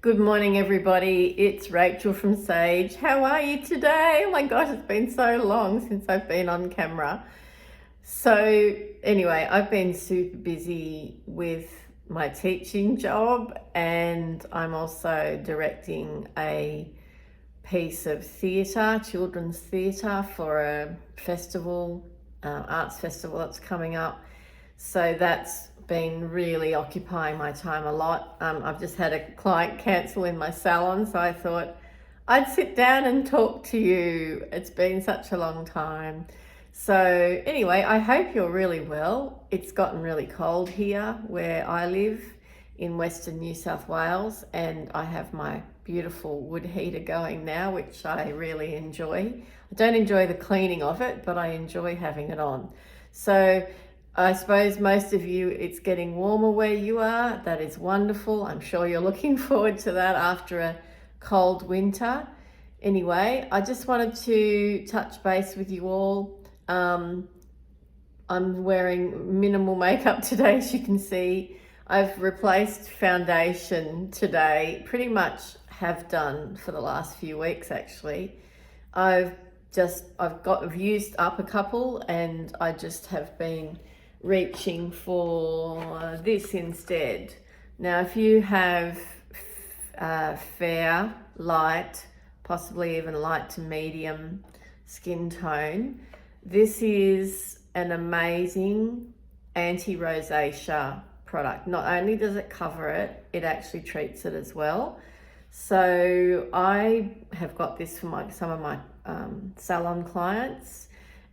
Good morning, everybody. It's Rachel from Sage. How are you today? Oh my gosh, it's been so long since I've been on camera. So, anyway, I've been super busy with my teaching job, and I'm also directing a piece of theatre, children's theatre, for a festival, arts festival that's coming up. So that's been really occupying my time a lot. I've just had a client cancel in my salon, so I thought I'd sit down and talk to you. It's been such a long time. So anyway, I hope you're really well. It's gotten really cold here where I live in Western New South Wales, and I have my beautiful wood heater going now, which I really enjoy. I don't enjoy the cleaning of it, but I enjoy having it on. So I suppose most of you, it's getting warmer where you are. That is wonderful. I'm sure you're looking forward to that after a cold winter. Anyway, I just wanted to touch base with you all. I'm wearing minimal makeup today, as you can see. I've replaced foundation today, pretty much have done for the last few weeks actually. I've used up a couple, and I just have been reaching for this instead. Now, if you have fair, light, possibly even light to medium skin tone, this is an amazing anti-rosacea product. Not only does it cover it, it actually treats it as well. So I have got this for some of my salon clients,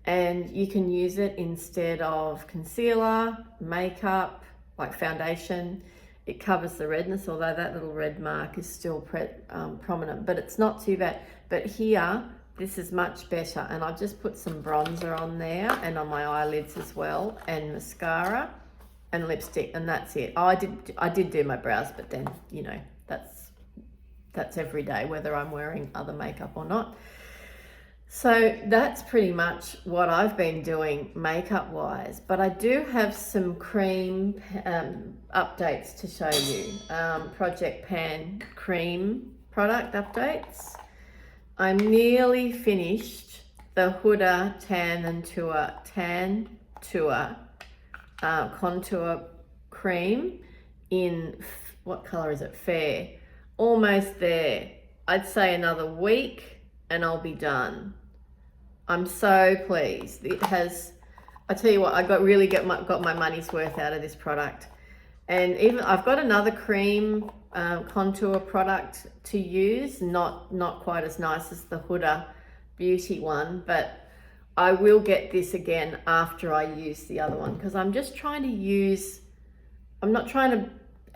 and you can use it instead of concealer, makeup, like foundation. It covers the redness, although that little red mark is still prominent, but it's not too bad. But here, this is much better, and I've just put some bronzer on there and on my eyelids as well, and mascara and lipstick, and that's it. I did do my brows, but then, you know, that's every day, whether I'm wearing other makeup or not. So that's pretty much what I've been doing makeup wise, but I do have some cream updates to show you. Project Pan cream product updates. I'm nearly finished the Huda Tan Tour contour cream in, what color is it? Fair. Almost there. I'd say another week and I'll be done. I'm so pleased. It has, I tell you what, I got my money's worth out of this product. And even I've got another cream contour product to use, not quite as nice as the Huda Beauty one, but I will get this again after I use the other one, because I'm just trying to use, I'm not trying to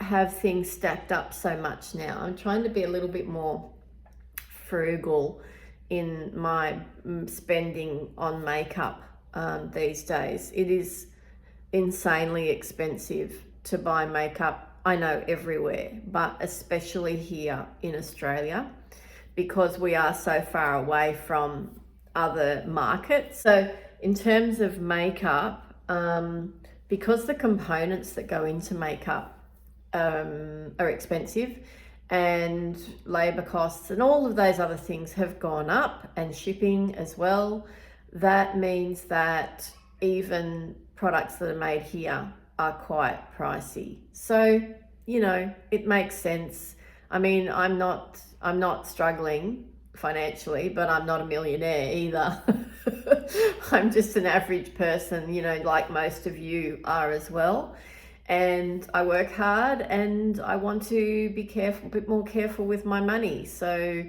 have things stacked up so much now. I'm trying to be a little bit more frugal in my spending on makeup these days. It is insanely expensive to buy makeup, I know, everywhere, but especially here in Australia, because we are so far away from other markets. So in terms of makeup, because the components that go into makeup are expensive, and labor costs and all of those other things have gone up, and shipping as well, that means that even products that are made here are quite pricey. So, you know, it makes sense. I mean, I'm not struggling financially, but I'm not a millionaire either. I'm just an average person, you know, like most of you are as well. And I work hard, and I want to be careful, a bit more careful with my money. So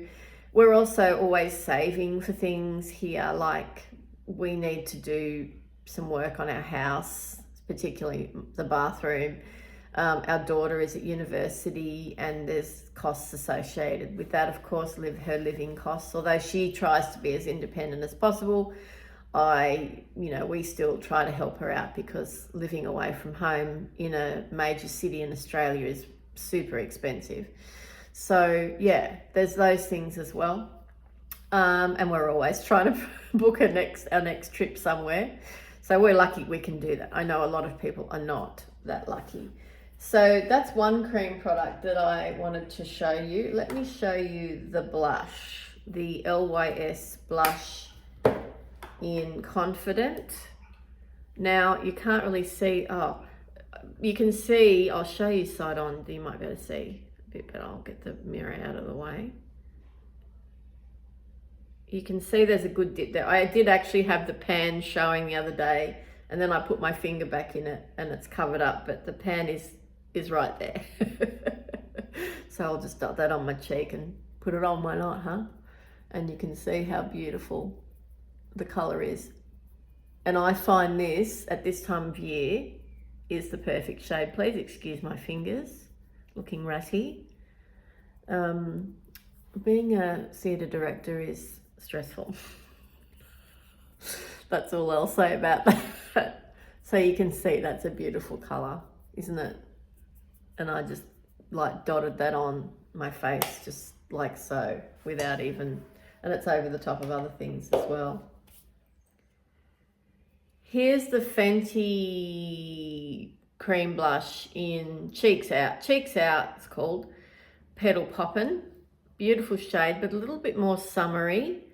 we're also always saving for things here, like we need to do some work on our house, particularly the bathroom. Our daughter is at university, and there's costs associated with that, of course, her living costs. Although she tries to be as independent as possible, we still try to help her out, because living away from home in a major city in Australia is super expensive. So yeah, there's those things as well. And we're always trying to book our next trip somewhere. So we're lucky we can do that. I know a lot of people are not that lucky. So that's one cream product that I wanted to show you. Let me show you the blush, the LYS blush in Confident. Now you can't really see, you can see, I'll show you side on, you might be able to see a bit better. I'll get the mirror out of the way. You can see there's a good dip there. I did actually have the pan showing the other day, and then I put my finger back in it and it's covered up, but the pan is right there. So I'll just dot that on my cheek and put it on, why not, huh? And you can see how beautiful the color is. And I find this at this time of year is the perfect shade. Please excuse my fingers, looking ratty. Being a theatre director is stressful. That's all I'll say about that. So you can see that's a beautiful color, isn't it? And I just like dotted that on my face, just like so, without even, and it's over the top of other things as well. Here's the Fenty cream blush in Cheeks Out. Cheeks Out, it's called Petal Poppin'. Beautiful shade, but a little bit more summery.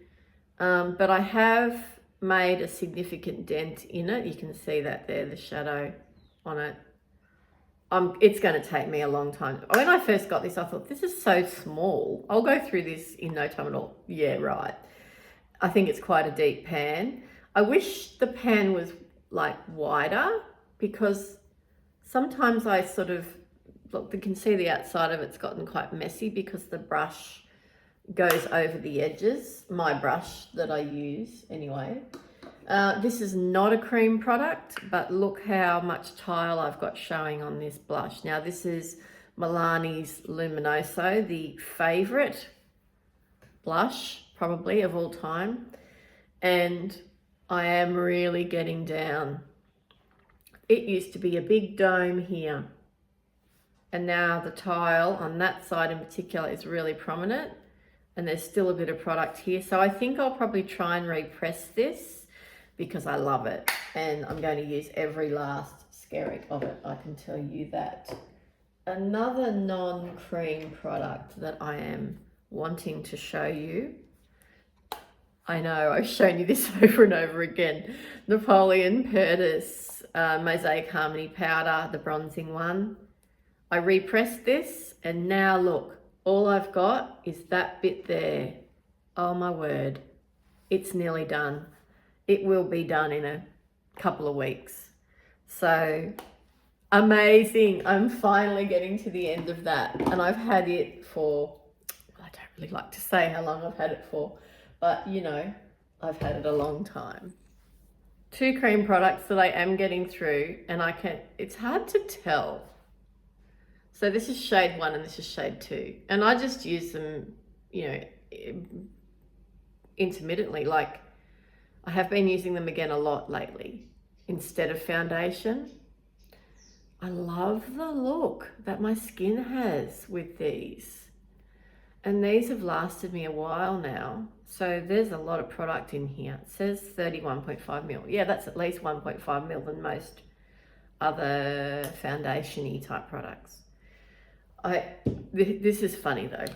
But I have made a significant dent in it. You can see that there, the shadow on it. It's going to take me a long time. When I first got this, I thought, this is so small. I'll go through this in no time at all. Yeah, right. I think it's quite a deep pan. I wish the pan was like wider, because sometimes I sort of, look, you can see the outside of it's gotten quite messy because the brush goes over the edges. My brush that I use anyway. This is not a cream product, but look how much tile I've got showing on this blush. Now this is Milani's Luminoso, the favorite blush probably of all time. And I am really getting down. It used to be a big dome here, and now the tile on that side in particular is really prominent, and there's still a bit of product here. So I think I'll probably try and repress this because I love it, and I'm going to use every last skerrick of it, I can tell you that. Another non-cream product that I am wanting to show you, I know I've shown you this over and over again, Napoleon Perdis Mosaic Harmony Powder, the bronzing one. I repressed this, and now look, all I've got is that bit there. Oh my word, it's nearly done. It will be done in a couple of weeks. So amazing. I'm finally getting to the end of that. And I've had it for, I don't really like to say how long I've had it for, but you know, I've had it a long time. Two cream products that I am getting through, and it's hard to tell. So this is shade 1 and this is shade 2. And I just use them, you know, intermittently. Like, I have been using them again a lot lately instead of foundation. I love the look that my skin has with these. And these have lasted me a while now. So there's a lot of product in here. It says 31.5 mil. Yeah, that's at least 1.5 mil than most other foundation-y type products. This is funny though.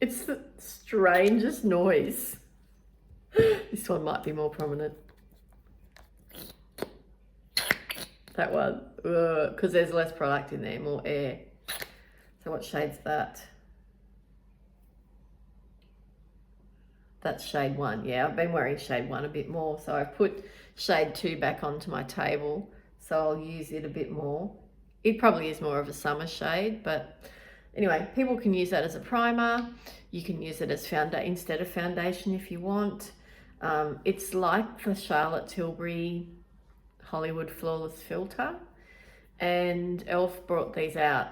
It's the strangest noise. This one might be more prominent. That one, because there's less product in there, more air. So what shade's that? That's shade 1. Yeah, I've been wearing shade 1 a bit more. So I've put shade 2 back onto my table. So I'll use it a bit more. It probably is more of a summer shade, but anyway, people can use that as a primer. You can use it as instead of foundation if you want. It's like the Charlotte Tilbury Hollywood Flawless Filter, and Elf brought these out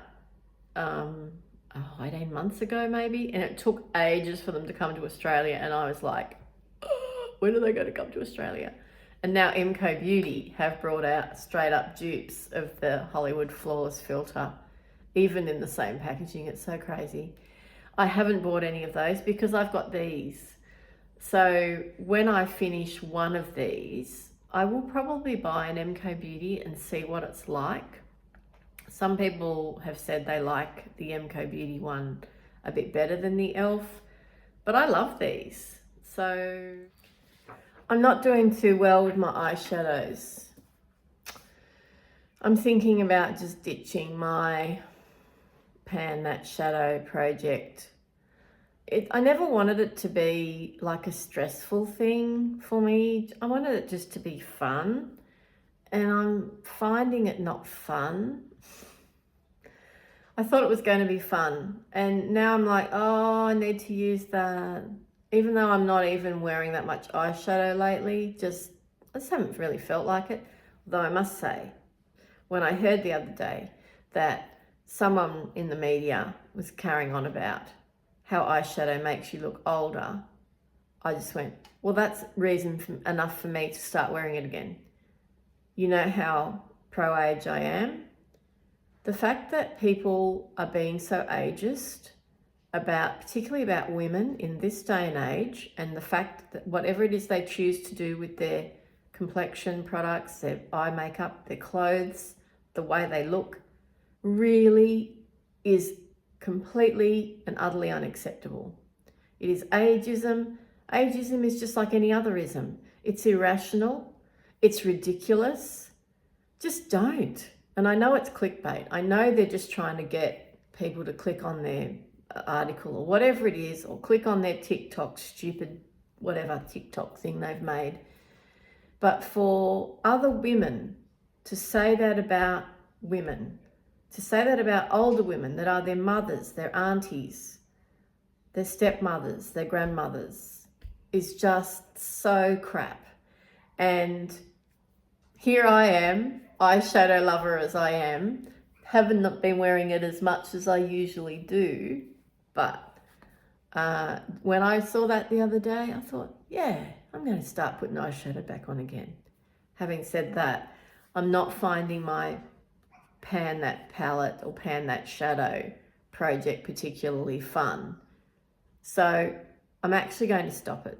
18 months ago maybe, and it took ages for them to come to Australia, and I was like, oh, when are they going to come to Australia? And now MCO Beauty have brought out straight up dupes of the Hollywood Flawless Filter, even in the same packaging. It's so crazy. I haven't bought any of those because I've got these. So when I finish one of these, I will probably buy an MK Beauty and see what it's like. Some people have said they like the MK Beauty one a bit better than the e.l.f., but I love these. So I'm not doing too well with my eyeshadows. I'm thinking about just ditching my Pan That Shadow project. I never wanted it to be like a stressful thing for me. I wanted it just to be fun, and I'm finding it not fun. I thought it was going to be fun, and now I'm like, oh, I need to use that. Even though I'm not even wearing that much eyeshadow lately, I just haven't really felt like it. Although I must say, when I heard the other day that someone in the media was carrying on about how eyeshadow makes you look older, I just went, well, that's reason enough for me to start wearing it again. You know how pro-age I am? The fact that people are being so ageist particularly about women in this day and age, and the fact that whatever it is they choose to do with their complexion products, their eye makeup, their clothes, the way they look, really is completely and utterly unacceptable. It is ageism. Ageism is just like any other ism. It's irrational. It's ridiculous. Just don't. And I know it's clickbait. I know they're just trying to get people to click on their article or whatever it is, or click on their TikTok, stupid whatever TikTok thing they've made. But for other women to say that about women, to say that about older women that are their mothers, their aunties, their stepmothers, their grandmothers, is just so crap. And here I am, eyeshadow lover as I am, haven't been wearing it as much as I usually do, but when I saw that the other day, I thought, yeah, I'm going to start putting eyeshadow back on again. Having said that, I'm not finding my Pan That Palette or Pan That Shadow project particularly fun. So I'm actually going to stop it.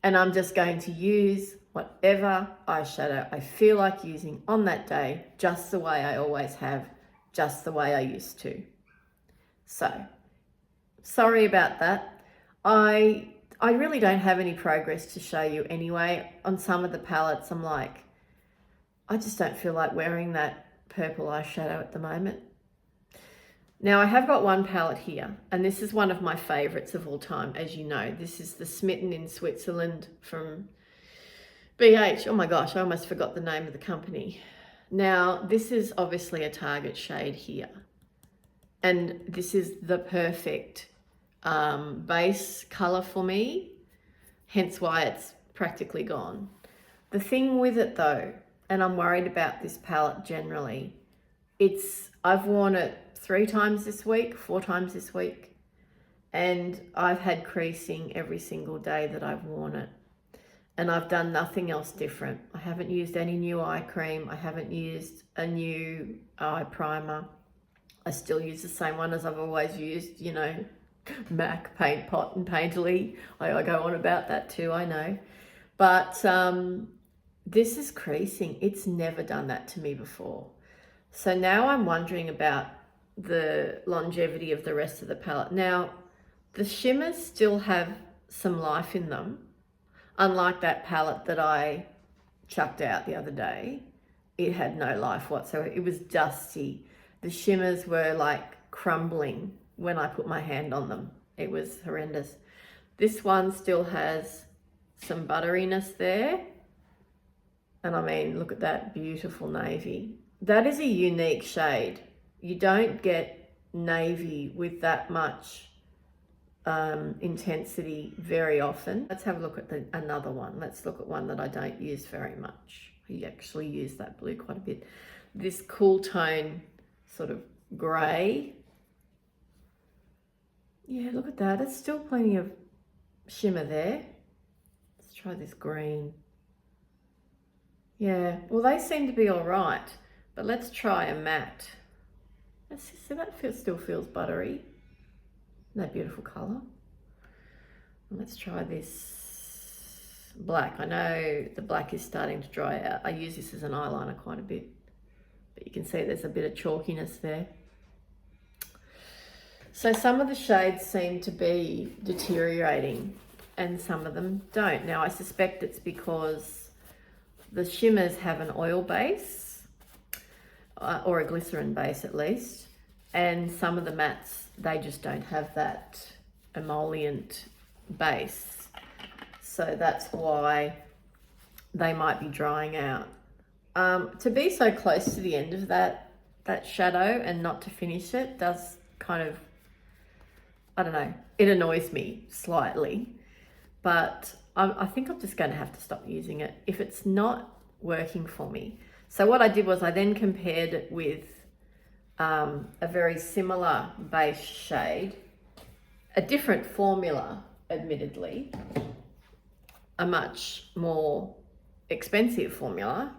And I'm just going to use whatever eyeshadow I feel like using on that day, just the way I always have, just the way I used to. So, sorry about that. I really don't have any progress to show you anyway. On some of the palettes, I'm like, I just don't feel like wearing that purple eyeshadow at the moment. Now I have got one palette here, and this is one of my favorites of all time, as you know. This is the Smitten in Switzerland from BH. Oh my gosh, I almost forgot the name of the company. Now, this is obviously a Target shade here. And this is the perfect base color for me, hence why it's practically gone. The thing with it though, and I'm worried about this palette generally, I've worn it 3 times this week, 4 times this week, and I've had creasing every single day that I've worn it. And I've done nothing else different. I haven't used any new eye cream. I haven't used a new eye primer. I still use the same one as I've always used, you know, MAC, Paint Pot and Painterly. I go on about that too, I know. But this is creasing. It's never done that to me before. So now I'm wondering about the longevity of the rest of the palette. Now, the shimmers still have some life in them, unlike that palette that I chucked out the other day. It had no life whatsoever. It was dusty. The shimmers were like crumbling when I put my hand on them. It was horrendous. This one still has some butteriness there. And I mean, look at that beautiful navy. That is a unique shade. You don't get navy with that much intensity very often. Let's have a look at another one. Let's look at one that I don't use very much. I actually use that blue quite a bit. This cool tone sort of grey. Yeah, look at that. There's still plenty of shimmer there. Let's try this green. Yeah, well, they seem to be all right, but let's try a matte. So that still feels buttery. Isn't that beautiful colour? Let's try this. black. I know the black is starting to dry out. I use this as an eyeliner quite a bit, but you can see there's a bit of chalkiness there. So some of the shades seem to be deteriorating and some of them don't. Now I suspect it's because the shimmers have an oil base, or a glycerin base at least, and some of the mattes, they just don't have that emollient base. So that's why they might be drying out. To be so close to the end of that shadow and not to finish it does kind of, I don't know, it annoys me slightly, but I think I'm just going to have to stop using it if it's not working for me. So what I did was I then compared it with a very similar base shade, a different formula, admittedly, a much more expensive formula.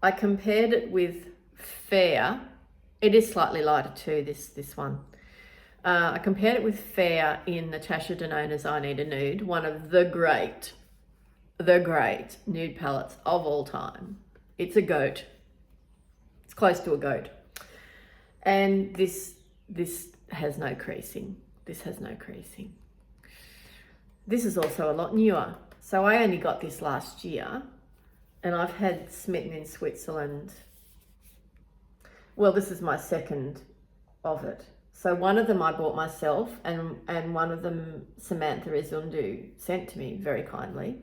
I compared it with Fair. It is slightly lighter too, this one. I compared it with Fair in Natasha Denona's I Need a Nude, one of the great nude palettes of all time. It's a goat. It's close to a goat. And this has no creasing. This has no creasing. This is also a lot newer. So I only got this last year, and I've had Smitten in Switzerland. Well, this is my second of it. So one of them I bought myself, and one of them Samantha Izundu sent to me very kindly.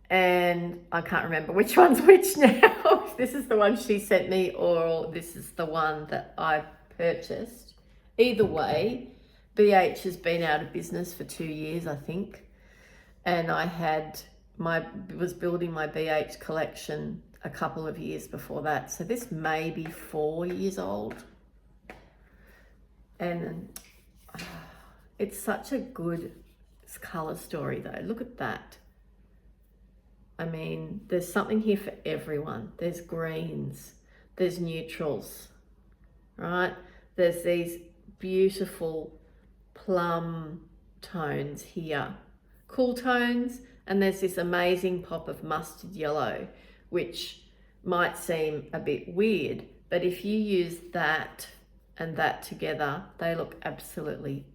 And I can't remember which one's which now. If this is the one she sent me or this is the one that I purchased. Either way, BH has been out of business for 2 years, I think. And I was building my BH collection a couple of years before that. So this may be 4 years old. And it's such a good color story though. Look at that. I mean, there's something here for everyone. There's greens, there's neutrals, right? There's these beautiful plum tones here, cool tones, and there's this amazing pop of mustard yellow, which might seem a bit weird, but if you use that and that together, they look absolutely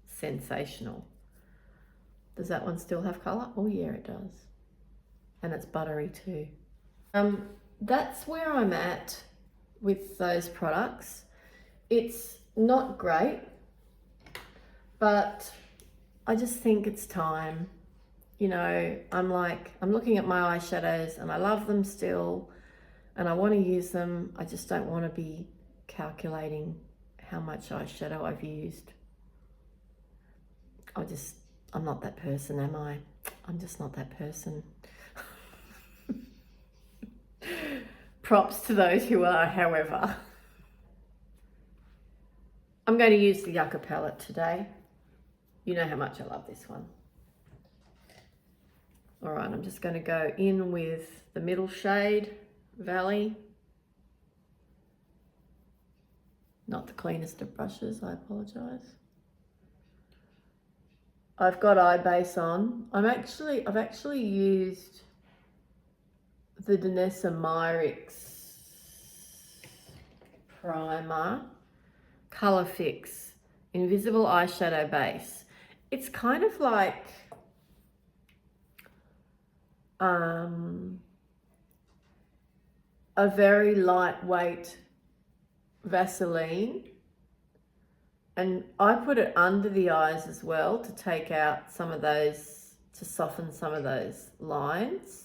sensational. Does that one still have color? Oh yeah, it does. And it's buttery too. That's where I'm at with those products. It's not great, but I just think it's time. You know, I'm looking at my eyeshadows and I love them still and I want to use them. I just don't want to be calculating how much eyeshadow I've used. I'm not that person, am I? I'm just not that person. Props to those who are, however. I'm going to use the Yucca palette today. You know how much I love this one. All right, I'm just going to go in with the middle shade, Valley. Not the cleanest of brushes, I apologise. I've got eye base on. I've actually used the Danessa Myricks primer, Colour Fix, Invisible Eyeshadow Base. It's kind of like a very lightweight Vaseline, and I put it under the eyes as well to take out some of those, to soften some of those lines.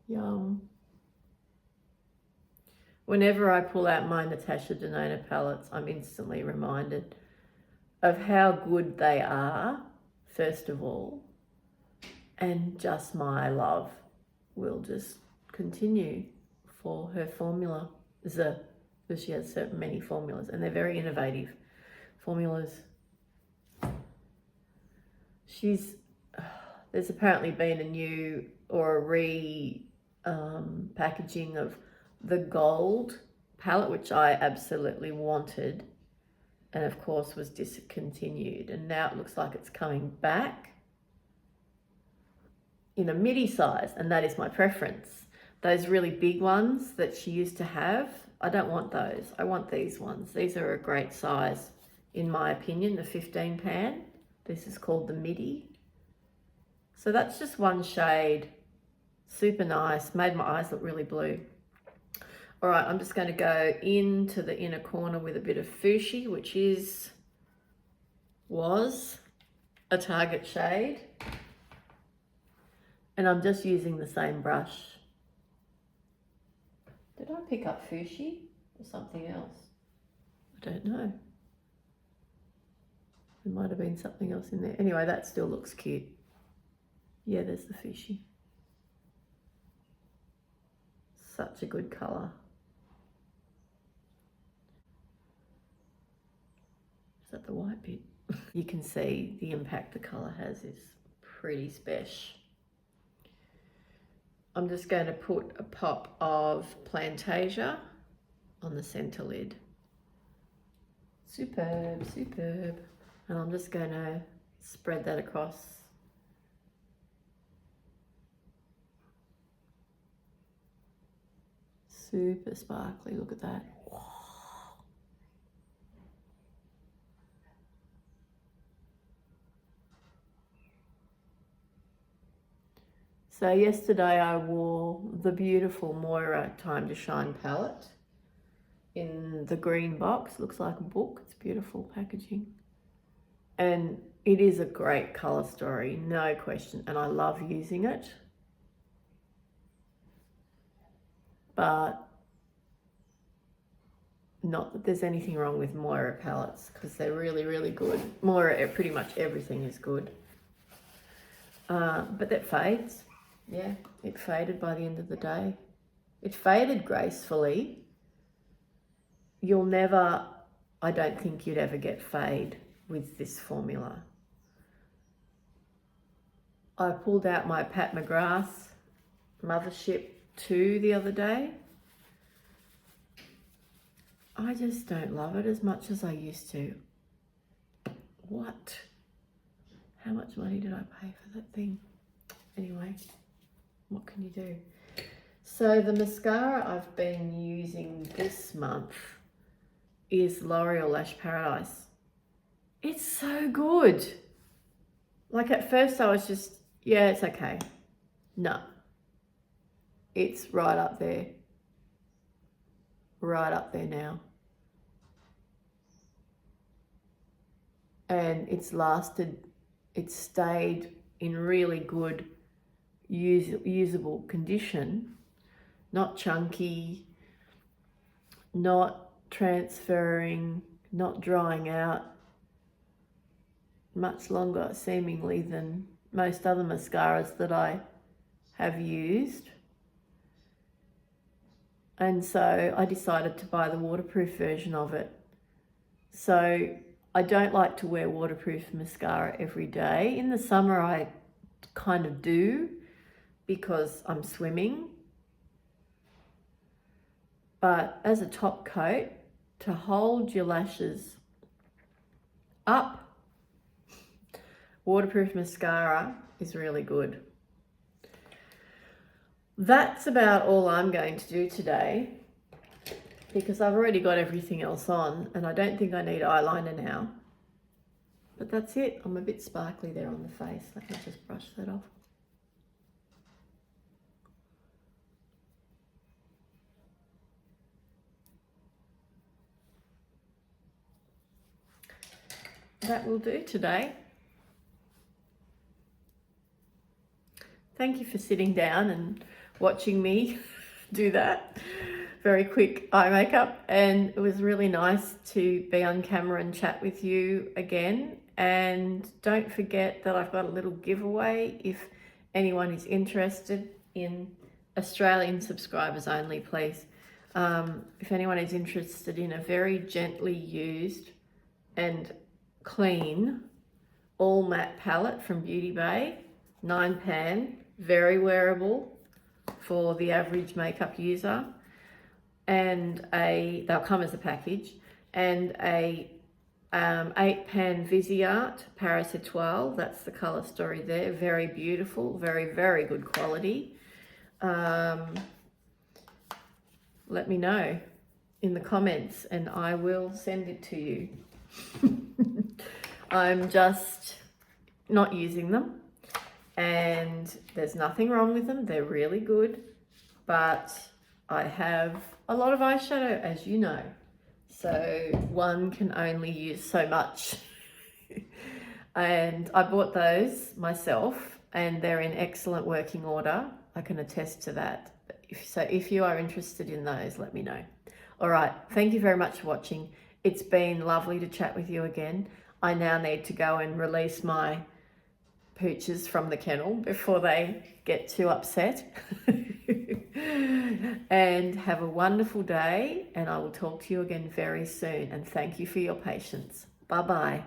Yum. Whenever I pull out my Natasha Denona palettes, I'm instantly reminded of how good they are, first of all, and just my love will just continue for her formula, because she has so many formulas, and they're very innovative formulas. There's apparently been a new or a packaging of the gold palette, which I absolutely wanted, and of course was discontinued, and now it looks like it's coming back in a midi size, and that is my preference. Those really big ones that she used to have, I don't want those. I want these ones. These are a great size, in my opinion, the 15 pan. This is called the midi. So that's just one shade, super nice, made my eyes look really blue. All right, I'm just going to go into the inner corner with a bit of Fuchsia, which was a Target shade. And I'm just using the same brush. Did I pick up Fuchsia or something else? I don't know. There might have been something else in there. Anyway, that still looks cute. Yeah, there's the Fuchsia. Such a good colour. Is that the white bit? You can see the impact the colour has is pretty special. I'm just going to put a pop of Plantasia on the centre lid. Superb, superb. And I'm just going to spread that across. Super sparkly, look at that. So yesterday I wore the beautiful Moira Time to Shine palette in the green box. Looks like a book. It's beautiful packaging. And it is a great colour story, no question. And I love using it. But not that there's anything wrong with Moira palettes, because they're really, really good. Moira, pretty much everything is good. But that fades. Yeah, it faded by the end of the day. It faded gracefully. You'll never, I don't think you'd ever get fade with this formula. I pulled out my Pat McGrath Mothership 2 the other day. I just don't love it as much as I used to. What? How much money did I pay for that thing? Anyway. What can you do? So the mascara I've been using this month is L'Oreal Lash Paradise. It's so good. Like at first I was just, yeah, it's okay. No. It's right up there. Right up there now. And it's stayed in really good usable condition, not chunky, not transferring, not drying out, much longer seemingly than most other mascaras that I have used. And so I decided to buy the waterproof version of it. So I don't like to wear waterproof mascara every day. In the summer I kind of do, because I'm swimming. But as a top coat, to hold your lashes up, waterproof mascara is really good. That's about all I'm going to do today, because I've already got everything else on and I don't think I need eyeliner now. But that's it. I'm a bit sparkly there on the face. Let me just brush that off. That will do today. Thank you for sitting down and watching me do that. Very quick eye makeup, and it was really nice to be on camera and chat with you again. And don't forget that I've got a little giveaway if anyone is interested in Australian subscribers only, please. If anyone is interested in a very gently used and clean all matte palette from Beauty Bay, 9 pan, very wearable for the average makeup user, and they'll come as a package, and a 8 Pan Viseart Paris Etoile. That's the colour story there. Very beautiful, very, very good quality. Let me know in the comments and I will send it to you. I'm just not using them, and there's nothing wrong with them. They're really good, but I have a lot of eyeshadow, as you know, so one can only use so much. And I bought those myself and they're in excellent working order. I can attest to that. So if you are interested in those, let me know. All right, thank you very much for watching. It's been lovely to chat with you again. I now need to go and release my pooches from the kennel before they get too upset. And have a wonderful day, and I will talk to you again very soon. And thank you for your patience. Bye-bye.